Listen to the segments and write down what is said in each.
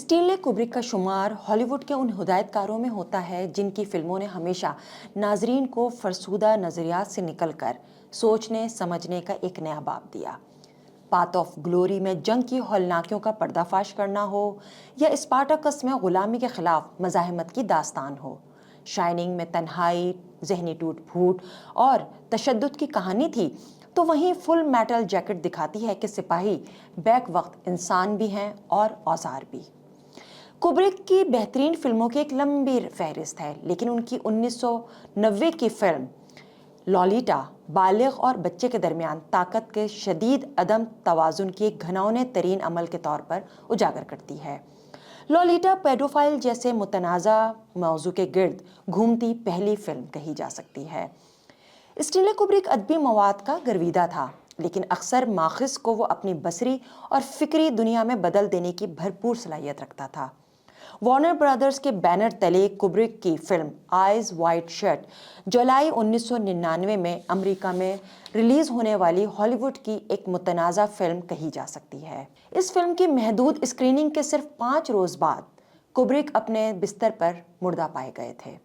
स्टीनले Kubrick का शुमार Hollywood के उन हिदायतकारों में होता है जिनकी फिल्मों ने हमेशा नाजरीन को फरसूदा नज़रियात से निकलकर सोचने समझने का एक नया बाब दिया। पाथ ऑफ ग्लोरी में जंग की हौलनाकियों का पर्दाफाश करना हो या स्पार्टाकस में गुलामी के खिलाफ मज़ाहमत की दास्तान हो, शाइनिंग में तन्हाई, जहनी टूट फूट और तशद्दुद की कहानी थी, तो वहीं फुल मेटल जैकेट दिखाती है कि सिपाही बैक वक्त इंसान भी हैं और औजार भी। कुब्रिक की बेहतरीन फिल्मों की एक लंबी फहरिस्त है, लेकिन उनकी 1990 की फिल्म लॉलीटा बालिग और बच्चे के दरमियान ताकत के शदीद अदम तवाजुन की एक घिनौने तरीन अमल के तौर पर उजागर करती है। लॉलीटा पेडोफाइल जैसे मुतनाज़ा मौजू के गिर्द घूमती पहली फिल्म कही जा सकती है। स्टीनले कुब्रिक अदबी मवाद का गर्विदा था, लेकिन अक्सर माखिस को वो अपनी बसरी और फिक्री दुनिया में बदल देने की भरपूर सलाहियत रखता था। वार्नर ब्रदर्स के बैनर तले कुब्रिक की फिल्म आइज वाइट शट जुलाई 1999 में अमेरिका में रिलीज होने वाली हॉलीवुड की एक मुतनाज़ा फिल्म कही जा सकती है। इस फिल्म की महदूद स्क्रीनिंग के सिर्फ 5 रोज बाद कुब्रिक अपने बिस्तर पर मुर्दा पाए गए थे।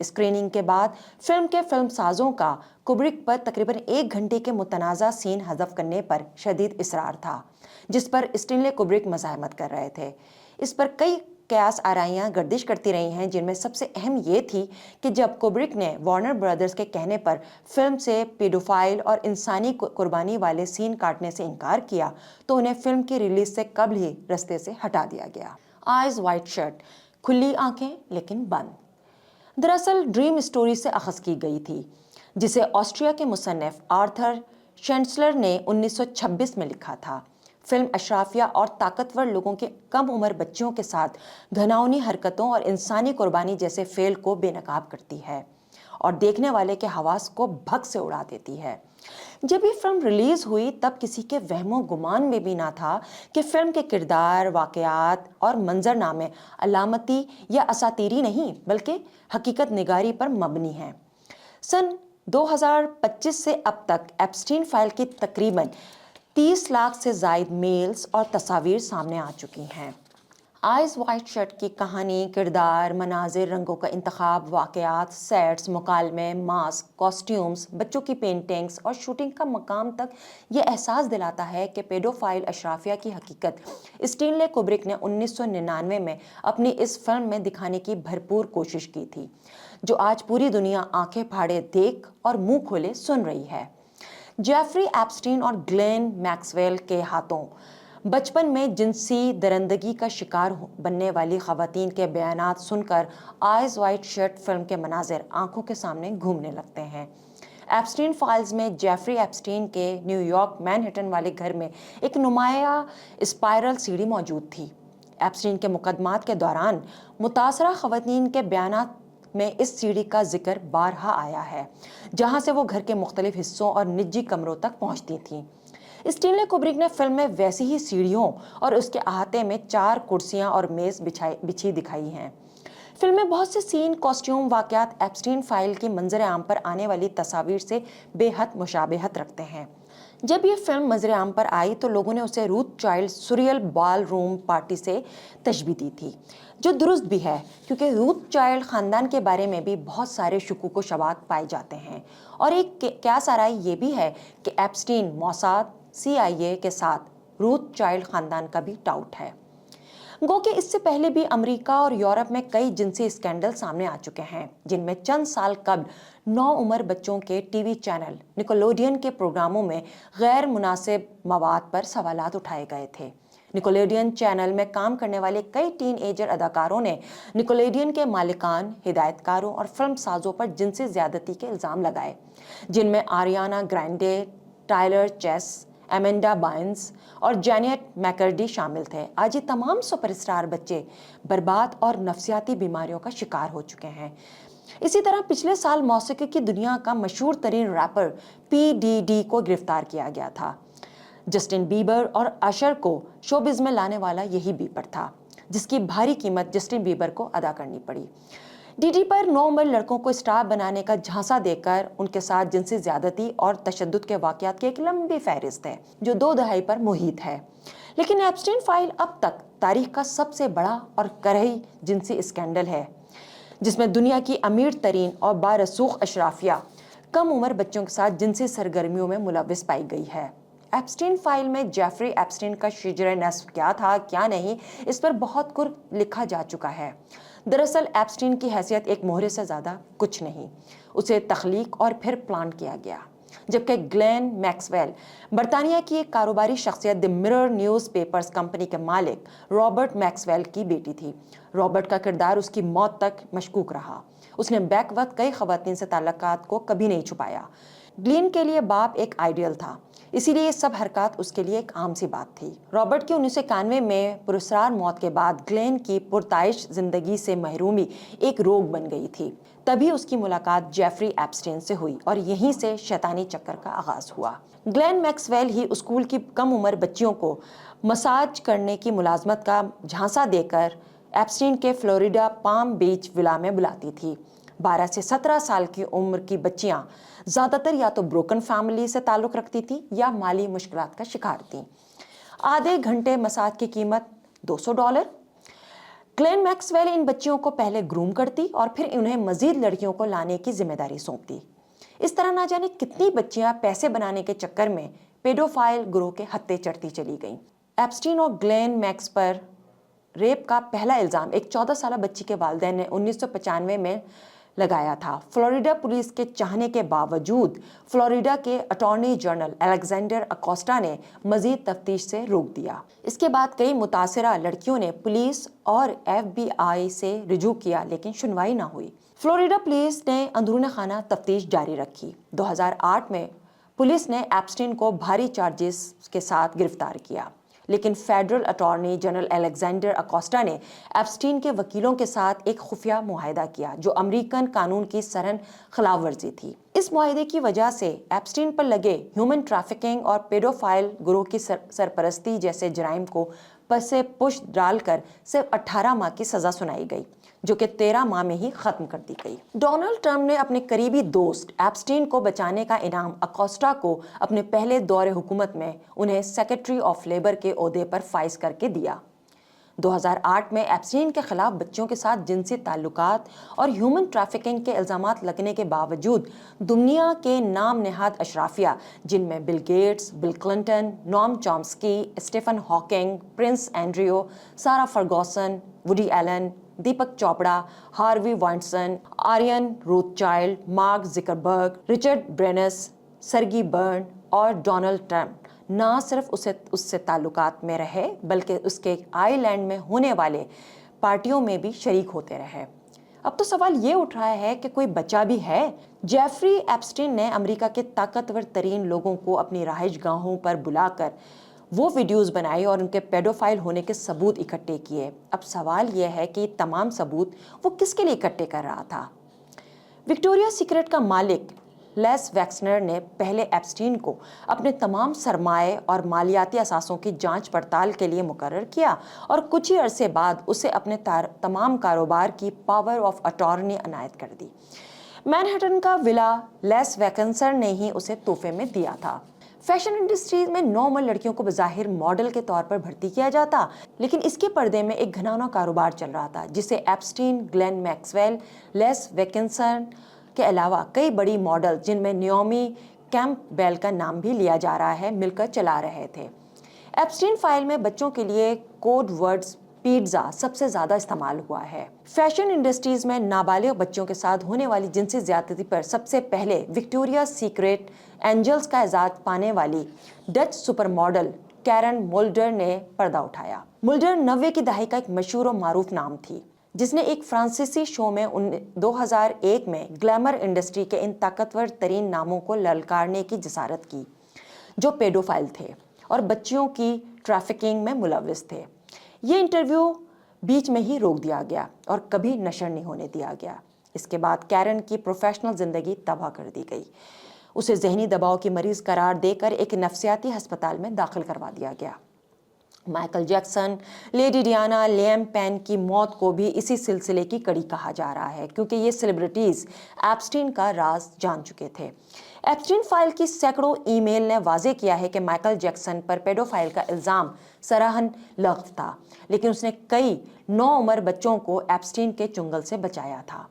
स्क्रीनिंग के बाद फिल्म के फिल्मसाजों का कुब्रिक पर तकरीबन 1 घंटे के मुतनाज़ा सीन हज़फ करने पर शदीद इसरार था, जिस पर स्टीनले कुब्रिक मज़ाहमत कर रहे थे। इस पर कई कयास आराइयाँ गर्दिश करती रही हैं, जिनमें सबसे अहम ये थी कि जब कुब्रिक ने वार्नर ब्रदर्स के कहने पर फिल्म से पेडोफाइल और इंसानी कुर्बानी वाले सीन काटने से इनकार किया, तो उन्हें फिल्म की रिलीज से कबल ही रास्ते से हटा दिया गया। आइज वाइट शर्ट, खुली आंखें लेकिन बंद, दरअसल ड्रीम स्टोरी से अखज़ की गई थी, जिसे ऑस्ट्रिया के मुसन्निफ आर्थर शेंसलर ने 1926 में लिखा था। फिल्म अशराफिया और ताकतवर लोगों के कम उम्र बच्चियों के साथ घिनौनी हरकतों और इंसानी कुर्बानी जैसे फेल को बेनकाब करती है और देखने वाले के हवास को भग से उड़ा देती है। जब ये फिल्म रिलीज हुई तब किसी के वहमो गुमान में भी ना था कि फिल्म के किरदार, वाकयात और मंजरनामे अलामती या असातीरी नहीं बल्कि हकीकत निगारी पर मबनी हैं। सन 2025 से अब तक एप्स्टीन फाइल की तकरीबन 30 लाख से जायद मेल्स और तस्वीर सामने आ चुकी हैं। आइज वाइट शर्ट की कहानी, किरदार, मनाजिर, रंगों का इंतखाब, वाकयात, सेट्स, मुकालमे, मास्क, कॉस्ट्यूम्स, बच्चों की पेंटिंग्स और शूटिंग का मकाम तक ये एहसास दिलाता है कि पेडोफाइल अशराफिया की हकीकत स्टीनले कुब्रिक ने 1999 में अपनी इस फिल्म में दिखाने की भरपूर कोशिश की थी, जो आज पूरी दुनिया आंखें फाड़े देख और मुंह खोले सुन रही है। जेफरी एप्स्टीन और ग्लेन मैक्सवेल के हाथों बचपन में जिनसी दरंदगी का शिकार बनने वाली खवातीन के बयानात सुनकर आइज वाइट शर्ट फिल्म के मनाजिर आंखों के सामने घूमने लगते हैं। एप्स्टीन फाइल्स में जेफरी एप्स्टीन के न्यूयॉर्क मैनहट्टन वाले घर में एक नुमाया स्पाइरल सीढ़ी मौजूद थी। एप्स्टीन के मुकदमात के दौरान मुतासरा खवातीन के बयानात में इस सीढ़ी का जिक्र बारहा आया है, जहां से वो घर के मुख्तलिफ हिस्सों और निजी कमरों तक पहुंचती थीं। स्टीनले कुब्रिक ने फिल्म में वैसी ही सीढ़ियों और उसके अहाते में 4 कुर्सियां और मेज बिछी दिखाई हैं। फिल्म में बहुत से सीन, कॉस्ट्यूम, वाकयात एप्स्टीन फाइल की मंजर आम पर आने वाली तस्वीर से बेहद मुशाबहत रखते हैं। जब ये फिल्म मंजर आम पर आई तो लोगों ने उसे Rothschild surreal ball room party से तशबीह दी थी, जो दुरुस्त भी है, क्योंकि रूथ चाइल्ड ख़ानदान के बारे में भी बहुत सारे शुकूक व शबात पाए जाते हैं। और एक कयास आराई ये भी है कि एप्स्टीन मोसाद, CIA के साथ रूथ चाइल्ड ख़ानदान का भी टाउट है। गो कि इससे पहले भी अमेरिका और यूरोप में कई जिनसी स्कैंडल सामने आ चुके हैं, जिनमें चंद साल कबल 9 उम्र बच्चों के टीवी चैनल निकोलोडियन के प्रोग्रामों में गैर मुनासिब मवाद पर सवालात उठाए गए थे। निकोलोडियन चैनल में काम करने वाले कई टीन एजर अदाकारों ने निकोलोडियन के मालिकान, हिदायतकारों और फिल्म साजों पर जिनसी ज्यादती के इल्ज़ाम लगाए, जिनमें Ariana Grande, Tyler Chase, Amanda Bynes और जेनेट मैकर्डी शामिल थे। आज ये तमाम सुपरस्टार बच्चे बर्बाद और नफसियाती बीमारियों का शिकार हो चुके हैं। इसी तरह पिछले साल मौसीकी की दुनिया का मशहूर तरीन रैपर PDD को गिरफ्तार किया गया था। जस्टिन बीबर और अशर को शोबिज़ में लाने वाला यही बीबर था, जिसकी भारी कीमत जस्टिन बीबर को अदा करनी पड़ी। ڈی پر 9 عمر لڑکوں کو اسٹار بنانے کا جھانسا دے کر ان کے ساتھ جنسی زیادتی اور تشدد کے واقعات کی ایک لمبی فہرست ہے جو 2 دہائی پر محیط ہے، لیکن ایپسٹین فائل اب تک تاریخ کا سب سے بڑا اور کرہی جنسی اسکینڈل ہے، جس میں دنیا کی امیر ترین اور بارسوخ اشرافیہ کم عمر بچوں کے ساتھ جنسی سرگرمیوں میں ملوث پائی گئی ہے۔ ایپسٹین فائل میں جیفری ایپسٹین کا شجرہ نصب کیا تھا کیا نہیں، اس پر بہت کچھ لکھا جا چکا ہے۔ دراصل ایپسٹین کی حیثیت ایک مہرے سے زیادہ کچھ نہیں، اسے تخلیق اور پھر پلان کیا گیا، جبکہ گلین میکسویل برطانیہ کی ایک کاروباری شخصیت the mirror news papers company کے مالک رابرٹ میکسویل کی بیٹی تھی۔ رابرٹ کا کردار اس کی موت تک مشکوک رہا، اس نے بیک وقت کئی خواتین سے تعلقات کو کبھی نہیں چھپایا۔ گلین کے لیے باپ ایک آئیڈیل تھا، اسی لیے یہ سب حرکات اس کے لیے ایک عام سی بات تھی۔ رابرٹ کی 1991 میں پراسرار موت کے بعد گلین کی پرتعیش زندگی سے محرومی ایک روگ بن گئی تھی۔ تبھی اس کی ملاقات جیفری ایپسٹین سے ہوئی اور یہیں سے شیطانی چکر کا آغاز ہوا۔ گلین میکسویل ہی اسکول کی کم عمر بچیوں کو مساج کرنے کی ملازمت کا جھانسا دے کر ایپسٹین کے فلوریڈا پام بیچ ولا میں بلاتی تھی۔ 12 سے 17 سال کی عمر کی بچیاں زیادہ تر یا تو بروکن فیملی سے تعلق رکھتی تھی یا مالی مشکلات کا شکار تھیں۔ آدھے گھنٹے مساج کی قیمت $200۔ گلین میکسویل ان بچیوں کو پہلے گروم کرتی اور پھر انہیں مزید لڑکیوں کو لانے کی ذمہ داری سونپتی۔ اس طرح نہ جانے کتنی بچیاں پیسے بنانے کے چکر میں پیڈوفائل گروہ کے ہتھے چڑھتی چلی گئیں۔ ایپسٹین اور گلین میکس پر ریپ کا پہلا الزام ایک 14 سالہ بچی کے والدین نے 1995 میں لگایا تھا۔ فلوریڈا پولیس کے چاہنے کے باوجود فلوریڈا کے اٹارنی جنرل الیگزینڈر اکوسٹا نے مزید تفتیش سے روک دیا۔ اس کے بعد کئی متاثرہ لڑکیوں نے پولیس اور FBI سے رجوع کیا لیکن سنوائی نہ ہوئی۔ فلوریڈا پولیس نے اندرون خانہ تفتیش جاری رکھی۔ 2008 میں پولیس نے ایپسٹین کو بھاری چارجز کے ساتھ گرفتار کیا، لیکن فیڈرل اٹارنی جنرل الیگزینڈر اکوسٹا نے ایپسٹین کے وکیلوں کے ساتھ ایک خفیہ معاہدہ کیا جو امریکن قانون کی سرن خلاف ورزی تھی۔ اس معاہدے کی وجہ سے ایپسٹین پر لگے ہیومن ٹریفکنگ اور پیڈوفائل گروہ کی سرپرستی جیسے جرائم کو پس پش ڈال کر صرف 18 ماہ کی سزا سنائی گئی، جو کہ 13 ماہ میں ہی ختم کر دی گئی۔ ڈونلڈ ٹرمپ نے اپنے قریبی دوست ایپسٹین کو بچانے کا انعام اکوسٹا کو اپنے پہلے دور حکومت میں انہیں سیکرٹری آف لیبر کے عہدے پر فائز کر کے دیا۔ 2008 میں ایپسٹین کے خلاف بچوں کے ساتھ جنسی تعلقات اور ہیومن ٹریفکنگ کے الزامات لگنے کے باوجود دنیا کے نام نہاد اشرافیہ، جن میں Bill Gates, Bill Clinton, Noam Chomsky, Stephen Hawking, Prince Andrew, Sarah Ferguson, Woody Allen, Deepak Chopra, Harvey Weinstein, Ariane Rothschild, Mark Zuckerberg, Richard Branson, Sergey Brin اور ڈونلڈ ٹرمپ نہ صرف اس سے تعلقات میں رہے بلکہ اس کے آئی لینڈ میں ہونے والے پارٹیوں میں بھی شریک ہوتے رہے۔ اب تو سوال یہ اٹھ رہا ہے کہ کوئی بچہ بھی ہے؟ جیفری ایپسٹین نے امریکہ کے طاقتور ترین لوگوں کو اپنی رہائش گاہوں پر بلا کر وہ ویڈیوز بنائی اور ان کے پیڈوفائل ہونے کے ثبوت اکٹھے کیے۔ اب سوال یہ ہے کہ یہ تمام ثبوت وہ کس کے لیے اکٹھے کر رہا تھا؟ وکٹوریا سیکرٹ کا مالک لیس ویکسنر نے پہلے ایپسٹین کو اپنے تمام سرمائے اور مالیاتی اثاثوں کی جانچ پڑتال کے لیے مقرر کیا اور کچھ ہی عرصے بعد اسے اپنے تمام کاروبار کی پاور آف اٹارنی عنایت کر دی۔ مینہٹن کا ولا لیس ویکنسر نے ہی اسے تحفے میں دیا تھا۔ فیشن انڈسٹریز میں 9 عمر لڑکیوں کو بظاہر ماڈل کے طور پر بھرتی کیا جاتا، لیکن اس کے پردے میں ایک گھناؤنا کاروبار چل رہا تھا جسے ایپسٹین، گلین میکسویل، لیس ویکنسن کے علاوہ کئی بڑی ماڈل، جن میں نیومی کیمپبیل کا نام بھی لیا جا رہا ہے، مل کر چلا رہے تھے۔ ایپسٹین فائل میں بچوں کے لیے کوڈ ورڈز پیزا سب سے زیادہ استعمال ہوا ہے۔ فیشن انڈسٹریز میں نابالغ بچوں کے ساتھ ہونے والی جنسی زیادتی پر سب سے پہلے وکٹوریا سیکرٹ اینجلز کا اعزاز پانے والی Dutch super model Keran Mulder نے پردہ اٹھایا۔ مولڈر 90 کی دہائی کا ایک مشہور و معروف نام تھی، جس نے ایک فرانسیسی شو میں 2001 میں گلیمر انڈسٹری کے ان طاقتور ترین ناموں کو للکارنے کی جسارت کی جو پیڈوفائل تھے اور بچیوں کی ٹریفکنگ میں ملوث تھے۔ یہ انٹرویو بیچ میں ہی روک دیا گیا اور کبھی نشر نہیں ہونے دیا گیا۔ اس کے بعد کیرن کی پروفیشنل زندگی تباہ کر دی گئی۔ اسے ذہنی دباؤ کی مریض قرار دے کر ایک نفسیاتی ہسپتال میں داخل کروا دیا گیا۔ Michael Jackson, Lady Diana, Liam Payne की मौत को भी इसी सिलसिले की कड़ी कहा जा रहा है, क्योंकि ये सेलिब्रिटीज एप्स्टीन का राज जान चुके थे। एप्स्टीन फाइल की सैकड़ों ईमेल ने वाजे किया है कि माइकल जैक्सन पर पेडोफाइल का इल्जाम सराहन लफ्ज था, लेकिन उसने कई नौउम्र बच्चों को एप्स्टीन के चुंगल से बचाया था।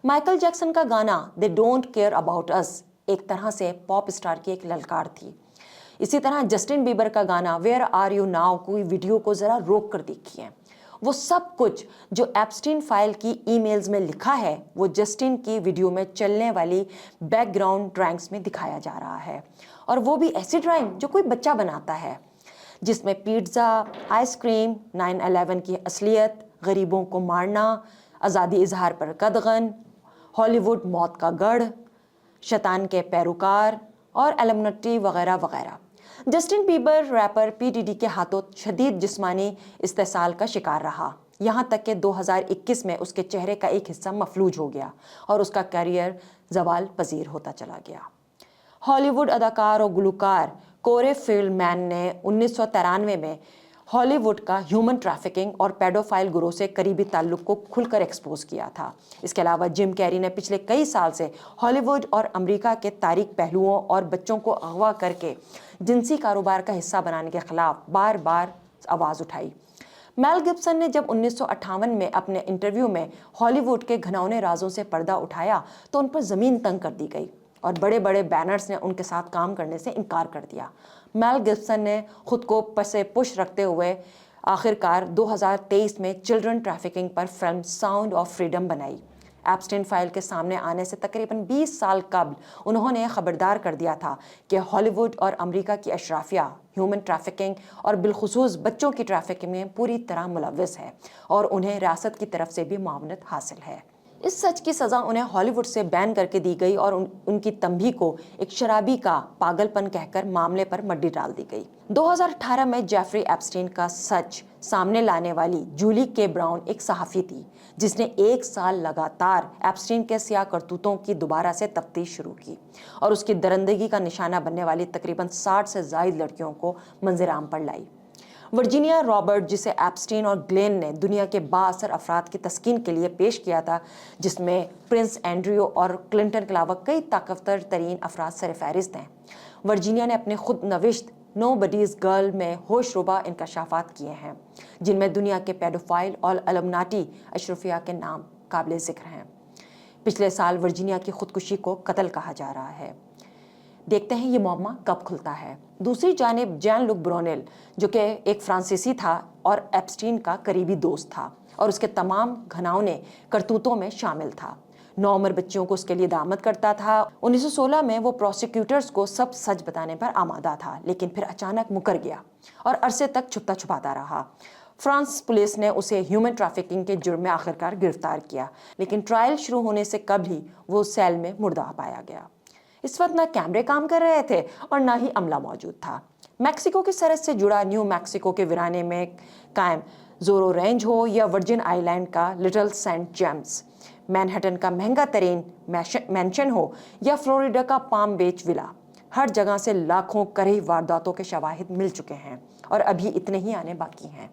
माइकल जैक्सन का गाना they don't care about us एक तरह से पॉप स्टार की एक ललकार थी। इसी तरह जस्टिन बीबर का गाना वेयर आर यू नाउ की वीडियो को जरा रोक कर देखिए। वो सब कुछ जो एप्स्टीन फाइल की ईमेल्स में लिखा है वो जस्टिन की वीडियो में चलने वाली बैकग्राउंड ड्राइंग्स में दिखाया जा रहा है, और वो भी ऐसी ड्राइंग जो कोई बच्चा बनाता है, जिसमें पिज्ज़ा, आइसक्रीम, 9/11 की असलियत, गरीबों को मारना, आज़ादी इजहार पर कदगन, हॉलीवुड मौत का गढ़, शैतान के पैरोकार और एलुमनटी वगैरह वगैरह। Justin Bieber rapper P Diddy के हाथों शदीद जिस्मानी इस्तेसाल का शिकार रहा, यहाँ तक कि 2021 में उसके चेहरे का एक हिस्सा मफलूज हो गया और उसका करियर जवाल पजीर होता चला गया। हॉलीवुड अदाकार और गुलकार कोरे फिल्मैन ने 1993 में हॉलीवुड का ह्यूमन ट्रैफिकिंग और पेडोफाइल गिरोह से करीबी ताल्लुक को खुलकर एक्सपोज किया था। इसके अलावा जिम कैरी ने पिछले कई साल से हॉलीवुड और अमेरिका के तारीख पहलुओं और बच्चों को अगवा करके जिनसी कारोबार का हिस्सा बनाने के खिलाफ बार बार आवाज़ उठाई। मेल गिब्सन ने जब 1958 में अपने इंटरव्यू में हॉलीवुड के घिनौने राजों से पर्दा उठाया तो उन पर ज़मीन तंग कर दी गई और बड़े बड़े बैनर्स ने उनके साथ काम करने से इनकार कर दिया। मेल गिब्सन ने खुद को पसे पुश रखते हुए आखिरकार 2023 में चिल्ड्रन ट्रैफिकिंग पर फिल्म साउंड ऑफ फ्रीडम बनाई। एप्स्टीन फाइल के सामने आने से तकरीबन 20 साल कबल उन्होंने खबरदार कर दिया था कि हॉलीवुड और अमेरिका की अशराफिया ह्यूमन ट्रैफिकिंग और बिलखुसूस बच्चों की ट्रैफिकिंग में पूरी तरह मुलव्वस है और उन्हें रियासत की तरफ से भी मुआवनत हासिल है। इस सच की सज़ा उन्हें हॉलीवुड से बैन करके दी गई और उनकी तंबी को एक शराबी का पागलपन कहकर मामले पर मड्डी डाल दी गई। 2018 में जेफरी एप्स्टीन का सच सामने लाने वाली जूली के ब्राउन एक सहाफ़ी थी जिसने 1 साल लगातार एप्स्टीन के सियाह करतूतों की दोबारा से तफ्तीश शुरू की और उसकी दरिंदगी का निशाना बनने वाली तकरीबन 60 से ज़ायद लड़कियों को मंजर-आम पर लाई। वर्जीनिया रॉबर्ट, जिसे एप्स्टीन और ग्लेन ने दुनिया के बाअसर अफराद की तस्कीन के लिए पेश किया था, जिसमें प्रिंस एंड्रयू और क्लिंटन के अलावा कई ताकतवर तरीन अफराद सरफहरिस्त हैं। वर्जीनिया ने अपने खुद नविश्त नोबडीज़ गर्ल में होशरुबा इंकशाफात किए हैं, जिनमें दुनिया के पेडोफाइल और इल्यूमिनाटी अशरफिया के नाम काबिल ज़िक्र हैं। पिछले साल वर्जीनिया की खुदकुशी को कत्ल कहा जा रहा है। देखते हैं ये मुअम्मा कब खुलता है। दूसरी जानिब जैन लुक ब्रोनेल, जो कि एक फ्रांसीसी था और एप्स्टीन का करीबी दोस्त था और उसके तमाम घिनौने करतूतों में शामिल था। 9 उम्र बच्चियों को उसके लिए दामद करता था। 1916 में वो प्रोसिक्यूटर्स को सब सच बताने पर आमादा था, लेकिन फिर अचानक मुकर गया और अरसे तक छुपता छुपाता रहा। फ्रांस पुलिस ने उसे ह्यूमन ट्रैफिकिंग के जुर्म में आखिरकार गिरफ्तार किया, लेकिन ट्रायल शुरू होने से कबल ही वो सेल में मुर्दा पाया गया। इस वक्त ना कैमरे काम कर रहे थे और ना ही अमला मौजूद था। मैक्सिको की सरहद से जुड़ा न्यू मैक्सिको के वीराने में कायम जोरो रेंज हो या वर्जिन आइलैंड का लिटिल सेंट जेम्स, मैनहट्टन का महंगा तरीन मैंशन हो या फ्लोरिडा का पाम बीच विला, हर जगह से लाखों करही वारदातों के शवाहिद मिल चुके हैं और अभी इतने ही आने बाकी हैं।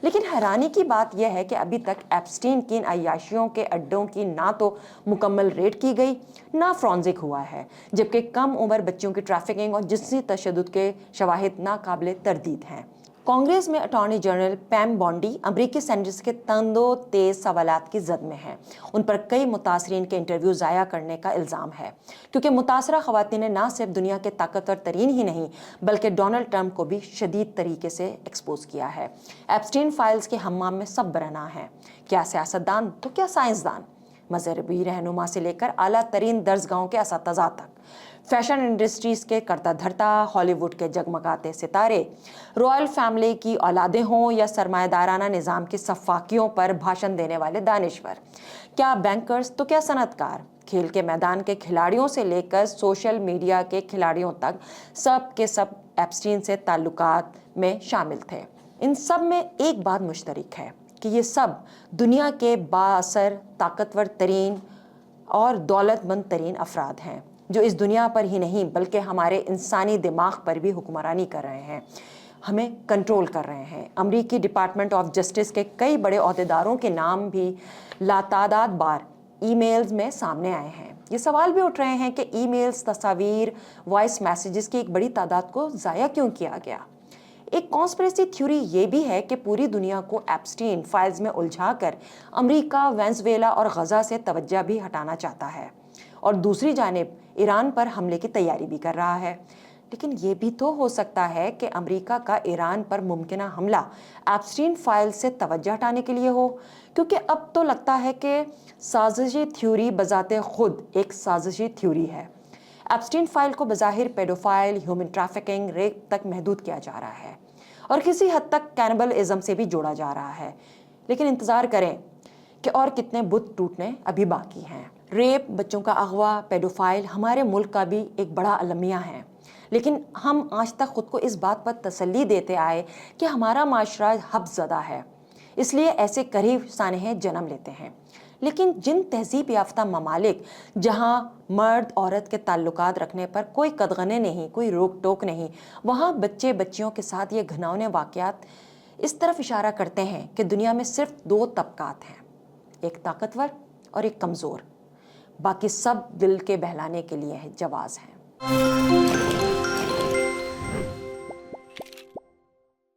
लेकिन हैरानी की बात यह है कि अभी तक एप्स्टीन की इन अय्याशियों के अड्डों की ना तो मुकम्मल रेड की गई, ना फ्रॉन्जिक हुआ है, जबकि कम उम्र बच्चियों की ट्रैफिकिंग और जिनसी तशद्दुद के शवाहिद नाकाबिले तरदीद हैं। कांग्रेस में अटॉर्नी जनरल पैम बॉन्डी अमरीकी सेनेटर्स के तंदो तेज सवालात की जद में हैं। उन पर कई मुतासरीन के इंटरव्यू ज़ाया करने का इल्ज़ाम है, क्योंकि मुतासरा ख़वातीन ने ना सिर्फ दुनिया के ताकतवर तरीन ही नहीं बल्कि डोनाल्ड ट्रंप को भी शदीद तरीके से एक्सपोज किया है। एप्स्टीन फाइल्स के हम्माम में सब बरना है, क्या सियासतदान तो क्या साइंसदान, मजहबी रहनुमा से लेकर आला तरीन दर्जगाहों के असातिज़ा तक, फैशन इंडस्ट्रीज़ के करता धरता, हॉलीवुड के जगमगाते सितारे, रॉयल फैमिली की औलादें हों या सरमायादाराना निज़ाम की सफ़ाकियों पर भाषण देने वाले दानिश्वर, क्या बैंकर्स तो क्या सनतकार, खेल के मैदान के खिलाड़ियों से लेकर सोशल मीडिया के खिलाड़ियों तक सब के सब एप्स्टीन से ताल्लुकात में शामिल थे। इन सब में एक बात मुश्तरक है कि ये सब दुनिया के बाअसर, ताकतवर तरीन और दौलतमंद तरीन अफराद हैं जो इस दुनिया पर ही नहीं बल्कि हमारे इंसानी दिमाग पर भी हुक्मरानी कर रहे हैं, हमें कंट्रोल कर रहे हैं। अमरीकी डिपार्टमेंट ऑफ जस्टिस के कई बड़े अहदेदारों के नाम भी लातादाद बार ईमेल्स में सामने आए हैं। ये सवाल भी उठ रहे हैं कि ईमेल्स, तस्वीर, वॉइस मैसेजेस की एक बड़ी तादाद को ज़ाया क्यों किया गया। एक कॉन्स्पिरेसी थ्योरी ये भी है कि पूरी दुनिया को एप्स्टीन फाइल्स में उलझाकर अमेरिका, वेनेजुएला और गजा से तवज्जो भी हटाना चाहता है और दूसरी जानिब ईरान पर हमले की तैयारी भी कर रहा है। लेकिन ये भी तो हो सकता है कि अमेरिका का ईरान पर मुमकिना हमला एप्स्टीन फाइल से तवज्जो हटाने के लिए हो, क्योंकि अब तो लगता है कि साजिशी थ्योरी बजाते खुद एक साजिशी थ्योरी है। एप्स्टीन फाइल को बज़ाहिर पेडोफाइल, ह्यूमन ट्रैफिकिंग, रेप तक महदूद किया जा रहा है और किसी हद तक कैनिबलिज्म से भी जोड़ा जा रहा है। लेकिन इंतज़ार करें कि और कितने बुत टूटने अभी बाकी हैं। रेप, बच्चों का अगवा, पेडोफाइल हमारे मुल्क का भी एक बड़ा अलमिया है, लेकिन हम आज तक खुद को इस बात पर तसल्ली देते आए कि हमारा माशरा हब्ज़दा है, इसलिए ऐसे करीब सानहे जन्म लेते हैं। लेकिन जिन तहजीब याफ्ता ममालिक जहाँ मर्द औरत के ताल्लुकात रखने पर कोई कदगने नहीं, कोई रोक टोक नहीं, वहाँ बच्चे बच्चियों के साथ ये घिनौने वाक़यात इस तरफ इशारा करते हैं कि दुनिया में सिर्फ दो तबकात हैं, एक ताकतवर और एक कमज़ोर। बाकी सब दिल के बहलाने के लिए है, जवाज़ हैं।